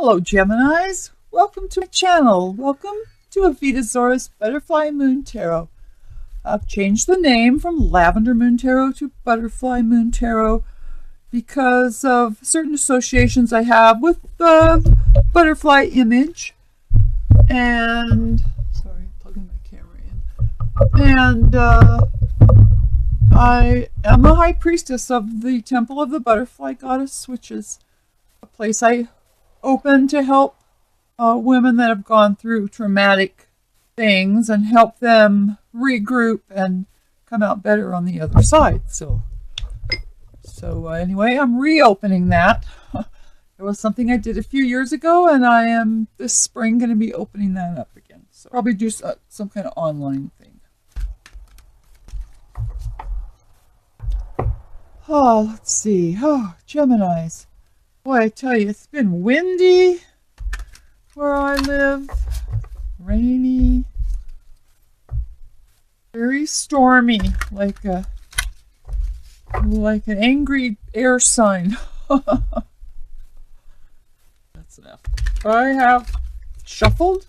Hello, Geminis. Welcome to my channel. Welcome to Avitasaurus Butterfly Moon Tarot. I've changed the name from Lavender Moon Tarot to Butterfly Moon Tarot because of certain associations I have with the butterfly image. And, sorry, plugging my camera in. And I am a high priestess of the Temple of the Butterfly Goddess, which is a place I open to help women that have gone through traumatic things and help them regroup and come out better on the other side. So anyway, I'm reopening that. It was something I did a few years ago, and I am this spring going to be opening that up again. So probably do some kind of online thing. Oh, let's see. Oh, Geminis. Boy, I tell you, it's been windy where I live, rainy, very stormy, like an angry air sign. That's enough. I have pre-shuffled.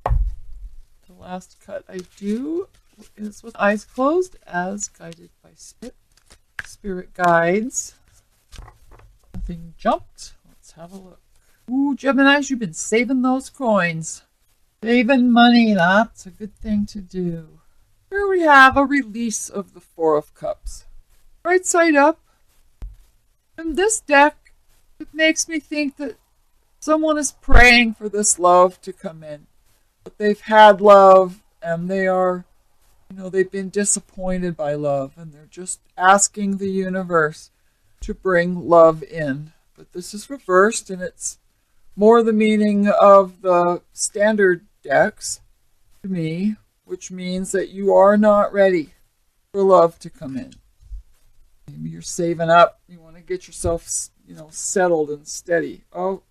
The last cut I do is with eyes closed, as guided by spirit guides. Nothing jumped. Let's have a look. Ooh, Geminis, you've been saving those coins. Saving money, that's a good thing to do. Here we have a release of the Four of Cups. Right side up. In this deck, it makes me think that someone is praying for this love to come in. But they've had love and they are, they've been disappointed by love and they're just asking the universe to bring love in. But this is reversed and it's more the meaning of the standard decks to me, which means that you are not ready for love to come in. Maybe you're saving up, you want to get yourself, settled and steady. Oh,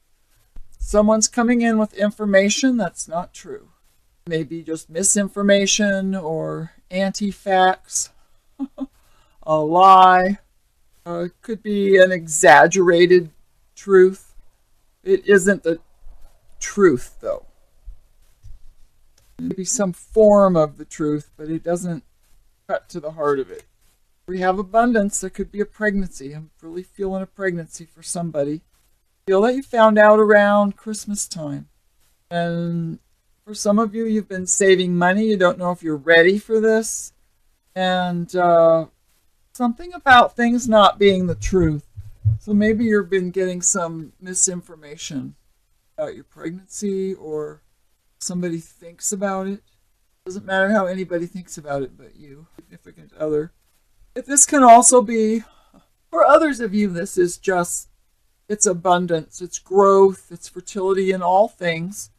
someone's coming in with information that's not true. Maybe just misinformation or anti-facts, a lie. It could be an exaggerated truth. It isn't the truth, though. Maybe some form of the truth, but it doesn't cut to the heart of it. We have abundance. There could be a pregnancy. I'm really feeling a pregnancy for somebody. Feel that you found out around Christmas time. And for some of you, you've been saving money. You don't know if you're ready for this. And something about things not being the truth. So maybe you've been getting some misinformation about your pregnancy, or somebody thinks about it. Doesn't matter how anybody thinks about it but you, significant other. But this can also be, for others of you, this is just, it's abundance, it's growth, it's fertility in all things.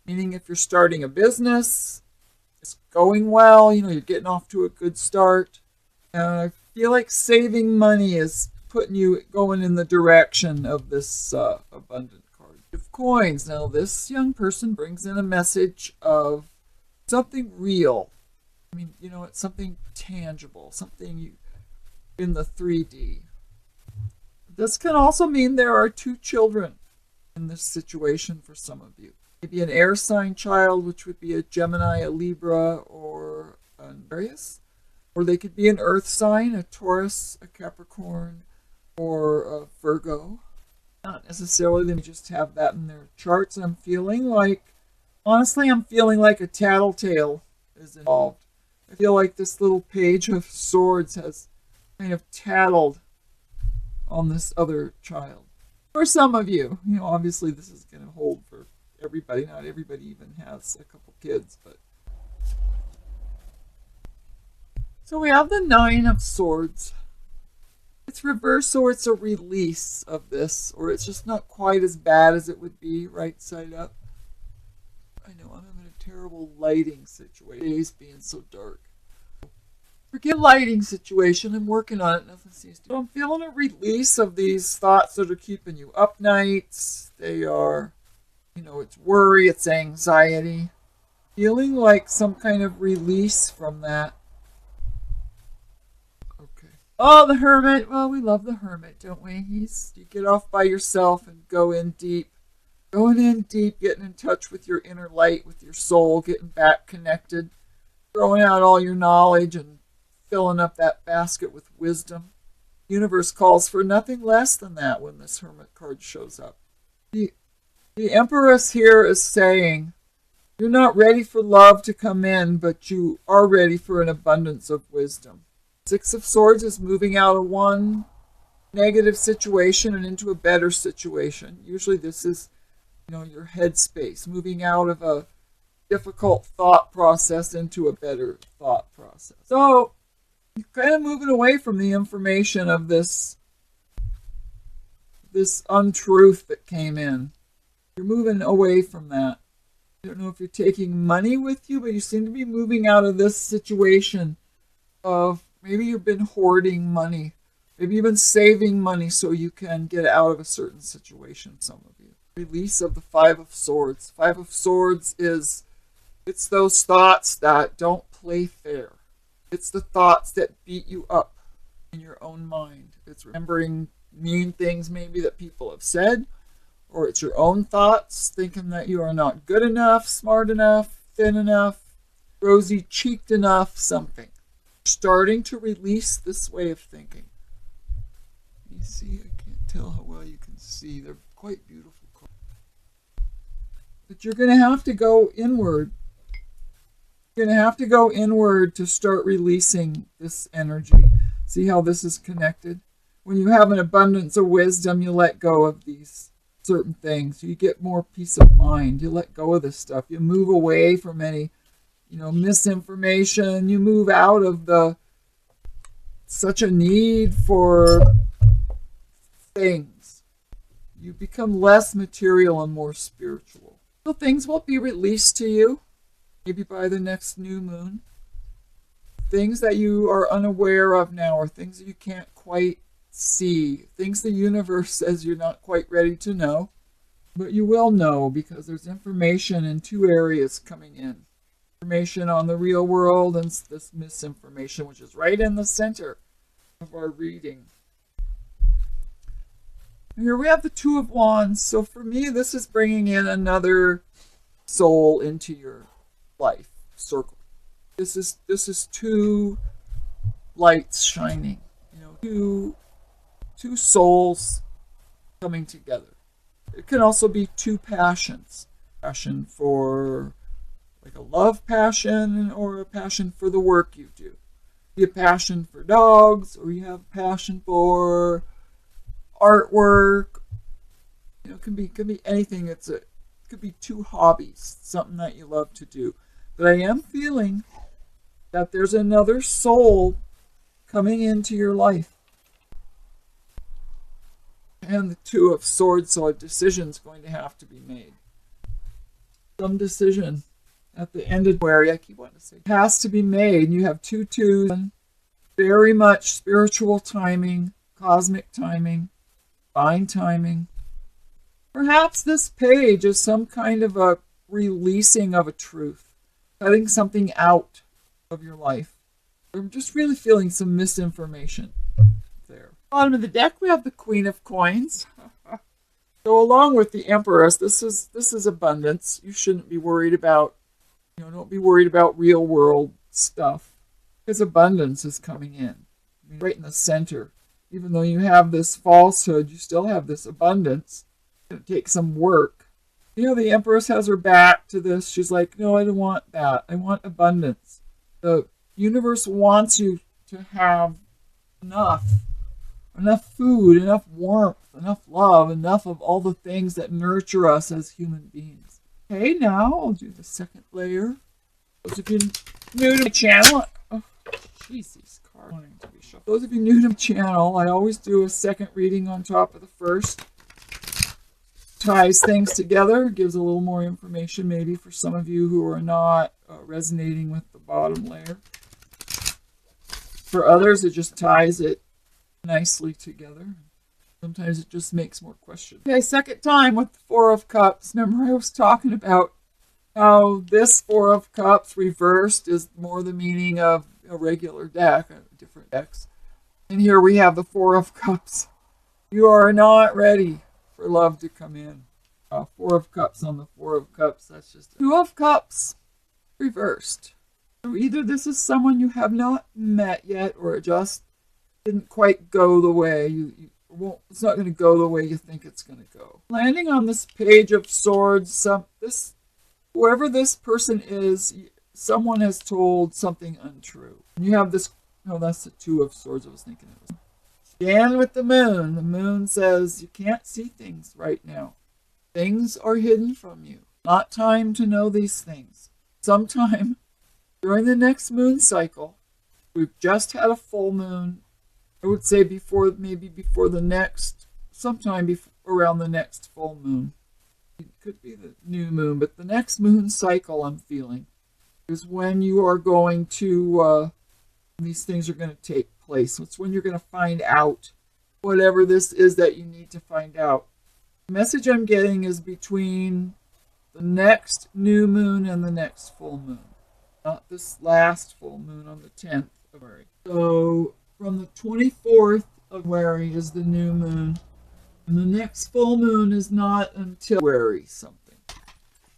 Meaning if you're starting a business, it's going well, you're getting off to a good start. And I feel like saving money is putting you going in the direction of this abundant card of coins. Now this young person brings in a message of something real. It's something tangible, something in the 3D. This can also mean there are two children in this situation for some of you. Maybe an air sign child, which would be a Gemini, a Libra, or an Aquarius. Or they could be an earth sign, a Taurus, a Capricorn, or a Virgo. Not necessarily they just have that in their charts. I'm feeling like a tattletale is involved. I feel like this little page of swords has kind of tattled on this other child. For some of you, obviously this is going to hold for everybody. Not everybody even has a couple kids, but. So we have the Nine of Swords. It's reversed, or it's a release of this, or it's just not quite as bad as it would be right side up. I know I'm having a terrible lighting situation. Days being so dark. Forget lighting situation. I'm working on it. Nothing seems to. So I'm feeling a release of these thoughts that are keeping you up nights. They are, it's worry, it's anxiety. Feeling like some kind of release from that. Oh, the Hermit. Well, we love the Hermit, don't we? You get off by yourself and go in deep. Going in deep, getting in touch with your inner light, with your soul, getting back connected, throwing out all your knowledge and filling up that basket with wisdom. The universe calls for nothing less than that when this Hermit card shows up. The Empress here is saying, you're not ready for love to come in, but you are ready for an abundance of wisdom. Six of Swords is moving out of one negative situation and into a better situation. Usually this is, your headspace, moving out of a difficult thought process into a better thought process. So you're kind of moving away from the information of this untruth that came in. You're moving away from that. I don't know if you're taking money with you, but you seem to be moving out of this situation of maybe you've been hoarding money. Maybe you've been saving money so you can get out of a certain situation, some of you. Release of the Five of Swords. Five of Swords it's those thoughts that don't play fair. It's the thoughts that beat you up in your own mind. It's remembering mean things maybe that people have said, or it's your own thoughts, thinking that you are not good enough, smart enough, thin enough, rosy-cheeked enough, something. Starting to release this way of thinking. You see, I can't tell how well you can see. They're quite beautiful. But you're going to have to go inward. You're going to have to go inward to start releasing this energy. See how this is connected? When you have an abundance of wisdom, you let go of these certain things. You get more peace of mind. You let go of this stuff. You move away from any, misinformation. You move out of such a need for things. You become less material and more spiritual. So things will be released to you, maybe by the next new moon. Things that you are unaware of now, or things that you can't quite see, things the universe says you're not quite ready to know, but you will know because there's information in two areas coming in. Information on the real world and this misinformation, which is right in the center of our reading. Here we have the Two of Wands. So for me, this is bringing in another soul into your life circle. This is two lights shining. Two souls coming together. It can also be two passions. Passion for like a love passion or a passion for the work you do. You have passion for dogs, or you have passion for artwork. It could be anything. It could be two hobbies, something that you love to do. But I am feeling that there's another soul coming into your life. And the Two of Swords, so a decision's going to have to be made. Some decision at the end of where I keep wanting to say has to be made. You have two twos, very much spiritual timing, cosmic timing, divine timing. Perhaps this page is some kind of a releasing of a truth, cutting something out of your life. I'm just really feeling some misinformation there. Bottom of the deck, we have the Queen of Coins. So along with the Empress, this is abundance. You shouldn't be worried about, don't be worried about real world stuff, because abundance is coming in. Right in the center. Even though you have this falsehood, you still have this abundance. It's going to take some work. The Empress has her back to this. She's like, no, I don't want that. I want abundance. The universe wants you to have enough food, enough warmth, enough love, enough of all the things that nurture us as human beings. Okay, now I'll do the second layer. Those of you new to the channel, jeez, these cards wanting to be shuffled. Those of you new to the channel, I always do a second reading on top of the first. Ties things together, gives a little more information maybe for some of you who are not resonating with the bottom layer. For others, it just ties it nicely together. Sometimes it just makes more questions. Okay, second time with the Four of Cups. Remember I was talking about how this Four of Cups reversed is more the meaning of a regular deck, different decks. And here we have the Four of Cups. You are not ready for love to come in. Four of Cups on the Four of Cups. That's just Two of Cups reversed. So either this is someone you have not met yet, or it just didn't quite go the way it's not going to go the way you think it's going to go. Landing on this Page of Swords, whoever this person is, someone has told something untrue. You have this, no, that's the Two of Swords I was thinking it was. Stand with the Moon. The Moon says you can't see things right now. Things are hidden from you. Not time to know these things. Sometime during the next moon cycle, we've just had a full moon. I would say maybe before the next, sometime around the next full moon. It could be the new moon, but the next moon cycle I'm feeling is when you are going to, these things are going to take place. It's when you're going to find out whatever this is that you need to find out. The message I'm getting is between the next new moon and the next full moon. Not this last full moon on the 10th of February. So from the 24th of February is the new moon. And the next full moon is not until February something.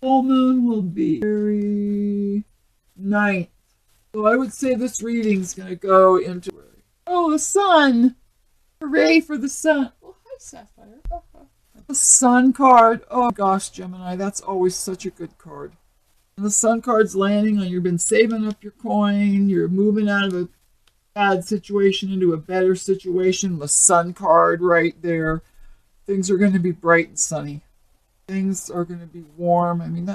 Full moon will be February 9th. So I would say this reading's going to go into February. Oh, the sun! Hooray for the sun! Oh, hi, Sapphire. The Sun card. Oh gosh, Gemini, that's always such a good card. And the Sun card's landing on you've been saving up your coin, you're moving out of a bad situation into a better situation. The Sun card right there. Things are going to be bright and sunny. Things are going to be warm. I mean,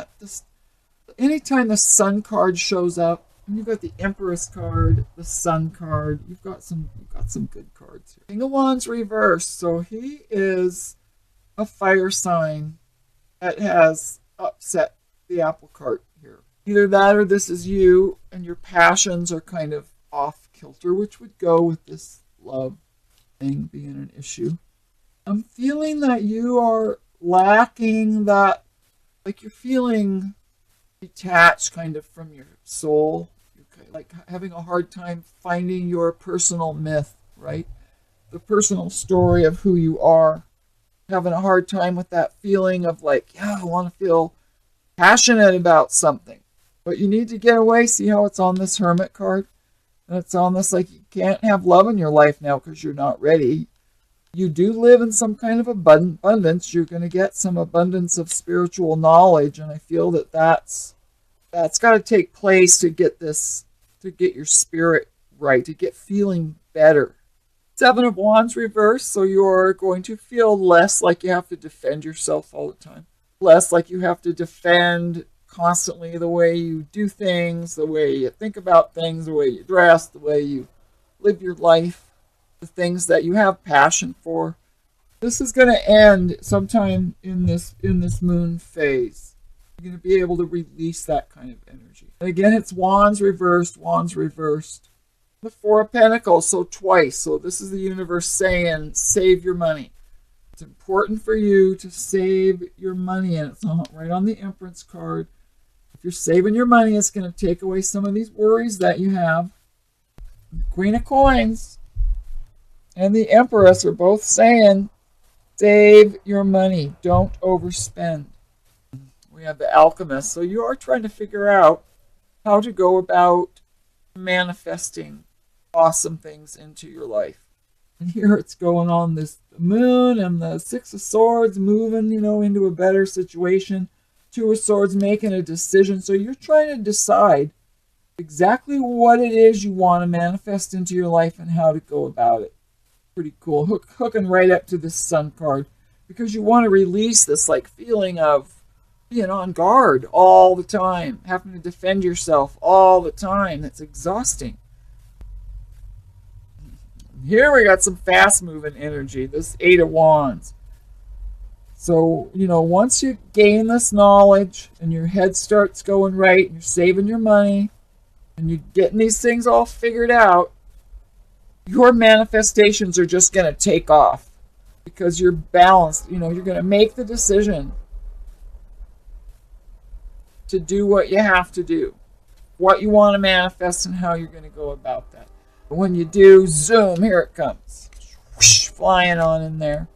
anytime the Sun card shows up, and you've got the Empress card, the Sun card, you've got some good cards here. King of Wands reversed, so he is a fire sign that has upset the apple cart here. Either that or this is you and your passions are kind of off kilter, which would go with this love thing being an issue. I'm feeling that you are lacking that, like you're feeling detached kind of from your soul. You're like having a hard time finding your personal myth, right? The personal story of who you are. Having a hard time with that feeling of like, yeah, I want to feel passionate about something. But you need to get away. See how it's on this Hermit card? And it's on this like you can't have love in your life now because you're not ready. You do live in some kind of abundance. You're going to get some abundance of spiritual knowledge. And I feel that that's got to take place to get your spirit right, to get feeling better. Seven of Wands reversed, so you're going to feel less like you have to defend yourself all the time. Less like you have to defend constantly the way you do things, the way you think about things, the way you dress, the way you live your life, the things that you have passion for. This is going to end sometime in this moon phase. You're going to be able to release that kind of energy. And again, it's Wands reversed, Wands reversed. The Four of Pentacles, so twice. So this is the universe saying, save your money. It's important for you to save your money. And it's right on the Empress card. If you're saving your money, it's going to take away some of these worries that you have. The Queen of Coins and the Empress are both saying, save your money. Don't overspend. We have the Alchemist. So you are trying to figure out how to go about manifesting awesome things into your life. And here it's going on this moon and the Six of Swords moving, into a better situation. Two of Swords making a decision. So you're trying to decide exactly what it is you want to manifest into your life and how to go about it. Pretty cool. Hooking right up to this Sun card because you want to release this feeling of being on guard all the time, having to defend yourself all the time. That's exhausting. Here we got some fast-moving energy, this Eight of Wands. So, once you gain this knowledge and your head starts going right and you're saving your money and you're getting these things all figured out, your manifestations are just going to take off because you're balanced. You're going to make the decision to do what you have to do, what you want to manifest and how you're going to go about that. When you do, zoom, here it comes. Whoosh, flying on in there.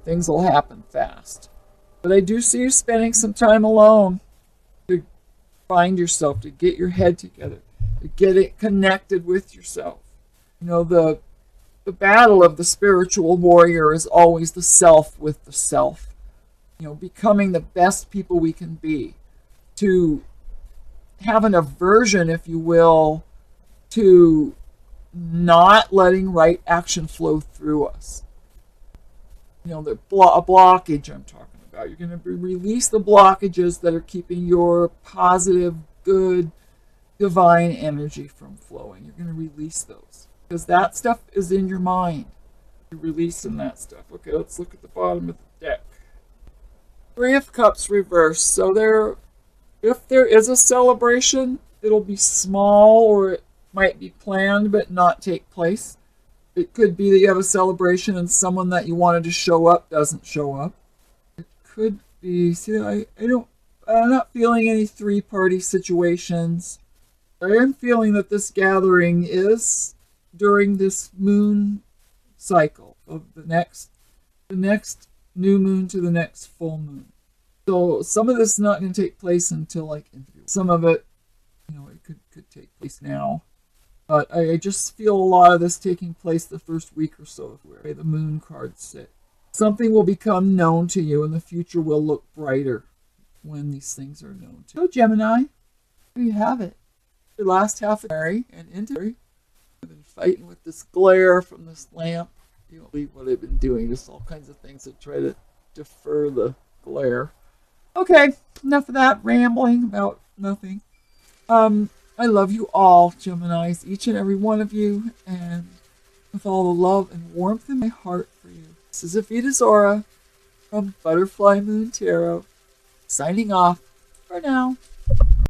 Things will happen fast. But I do see you spending some time alone to find yourself, to get your head together, to get it connected with yourself. You know, the battle of the spiritual warrior is always the self with the self. You know, becoming the best people we can be. To have an aversion, if you will, to not letting right action flow through us. You know, a blockage I'm talking about. You're going to release the blockages that are keeping your positive, good, divine energy from flowing. You're going to release those. Because that stuff is in your mind. You're releasing that stuff. Okay, let's look at the bottom of the deck. Three of Cups reversed. So if there is a celebration, it'll be small, or it might be planned but not take place. It could be that you have a celebration and someone that you wanted to show up doesn't show up. It could be, I'm not feeling any three-party situations. I am feeling that this gathering is during this moon cycle of the next new moon to the next full moon. So some of this is not going to take place until like interview. Some of it, it could take place now. But I just feel a lot of this taking place the first week or so of where the moon cards sit. Something will become known to you, and the future will look brighter when these things are known to you. So Gemini, there you have it. The last half of January and into February. I've been fighting with this glare from this lamp. You don't believe what I've been doing. Just all kinds of things that try to defer the glare. Okay, enough of that rambling about nothing. I love you all, Geminis, each and every one of you, and with all the love and warmth in my heart for you. This is Avita Zora from Butterfly Moon Tarot, signing off for now.